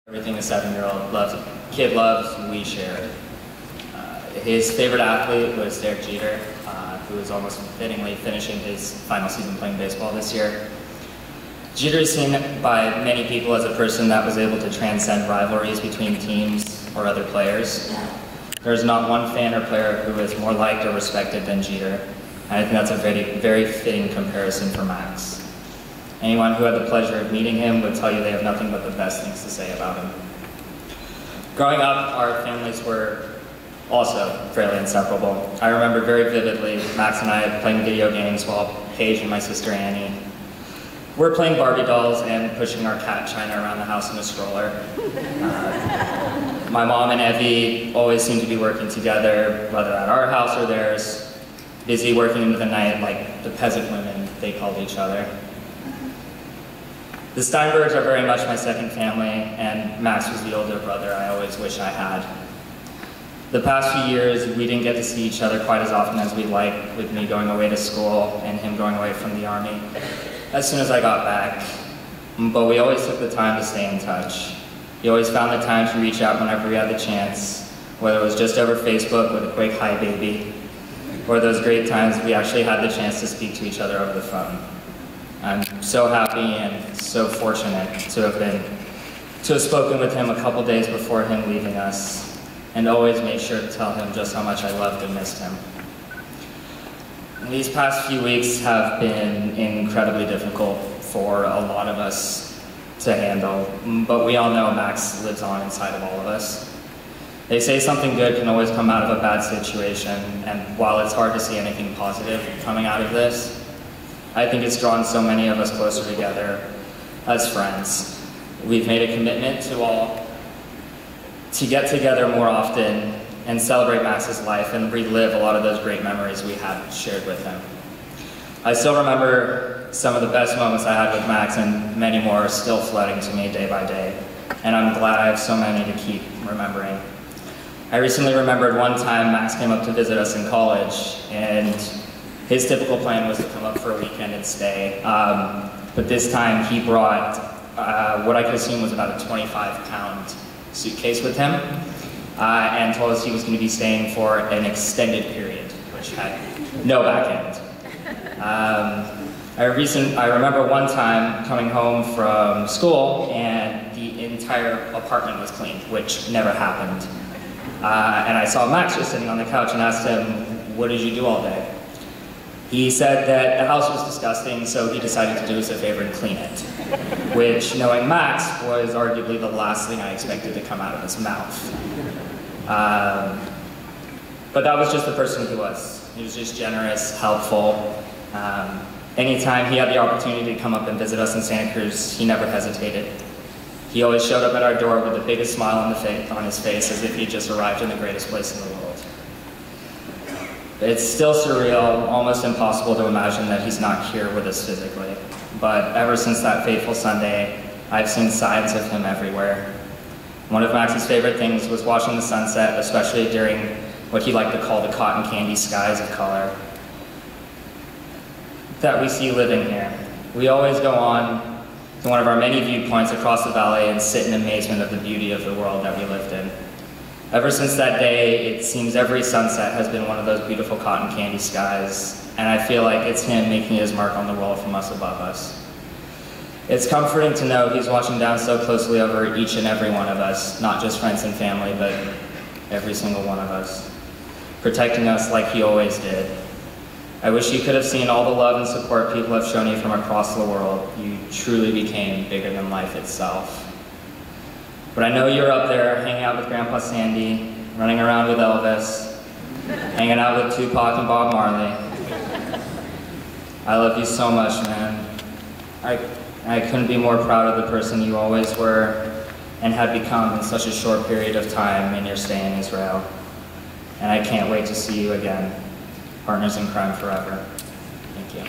Everything a 7-year-old kid loves, we share. His favorite athlete was Derek Jeter, who is almost fittingly finishing his final season playing baseball this year. Jeter is seen by many people as a person that was able to transcend rivalries between teams or other players. There's not one fan or player who is more liked or respected than Jeter, and I think that's a very fitting comparison for Max. Anyone who had the pleasure of meeting him would tell you they have nothing but the best things to say about him. Growing up, our families were also fairly inseparable. I remember very vividly Max and I playing video games while Paige and my sister Annie were playing Barbie dolls and pushing our cat China around the house in a stroller. My mom and Evie always seemed to be working together, whether at our house or theirs, busy working into the night like the peasant women they called each other. The Steinbergs are very much my second family, and Max was the older brother I always wish I had. The past few years, we didn't get to see each other quite as often as we'd like, with me going away to school and him going away from the Army as soon as I got back. But we always took the time to stay in touch. He always found the time to reach out whenever we had the chance, whether it was just over Facebook with a quick "hi baby," or those great times we actually had the chance to speak to each other over the phone. I'm so happy and so fortunate to have spoken with him a couple days before him leaving us, and always made sure to tell him just how much I loved and missed him. And these past few weeks have been incredibly difficult for a lot of us to handle, but we all know Max lives on inside of all of us. They say something good can always come out of a bad situation, and while it's hard to see anything positive coming out of this, I think it's drawn so many of us closer together as friends. We've made a commitment to get together more often and celebrate Max's life and relive a lot of those great memories we had shared with him. I still remember some of the best moments I had with Max, and many more are still flooding to me day by day, and I'm glad I have so many to keep remembering. I recently remembered one time Max came up to visit us in college, and his typical plan was to come up for a weekend and stay, but this time he brought what I could assume was about a 25-pound suitcase with him, and told us he was going to be staying for an extended period, which had no back end. I remember one time coming home from school and the entire apartment was cleaned, which never happened. And I saw Max just sitting on the couch and asked him, "What did you do all day?" He said that the house was disgusting, so he decided to do us a favor and clean it, which, knowing Max, was arguably the last thing I expected to come out of his mouth. But that was just the person he was. He was just generous, helpful. Anytime he had the opportunity to come up and visit us in Santa Cruz, he never hesitated. He always showed up at our door with the biggest smile on his face, as if he just arrived in the greatest place in the world. It's still surreal, almost impossible to imagine that he's not here with us physically. But ever since that fateful Sunday, I've seen signs of him everywhere. One of Max's favorite things was watching the sunset, especially during what he liked to call the cotton candy skies of color that we see living here. We always go on to one of our many viewpoints across the valley and sit in amazement of the beauty of the world that we lived in. Ever since that day, it seems every sunset has been one of those beautiful cotton candy skies, and I feel like it's him making his mark on the world from us above us. It's comforting to know he's watching down so closely over each and every one of us, not just friends and family, but every single one of us, protecting us like he always did. I wish you could have seen all the love and support people have shown you from across the world. You truly became bigger than life itself. But I know you're up there hanging out with Grandpa Sandy, running around with Elvis, hanging out with Tupac and Bob Marley. I love you so much, man. I couldn't be more proud of the person you always were and had become in such a short period of time in your stay in Israel. And I can't wait to see you again. Partners in crime forever. Thank you.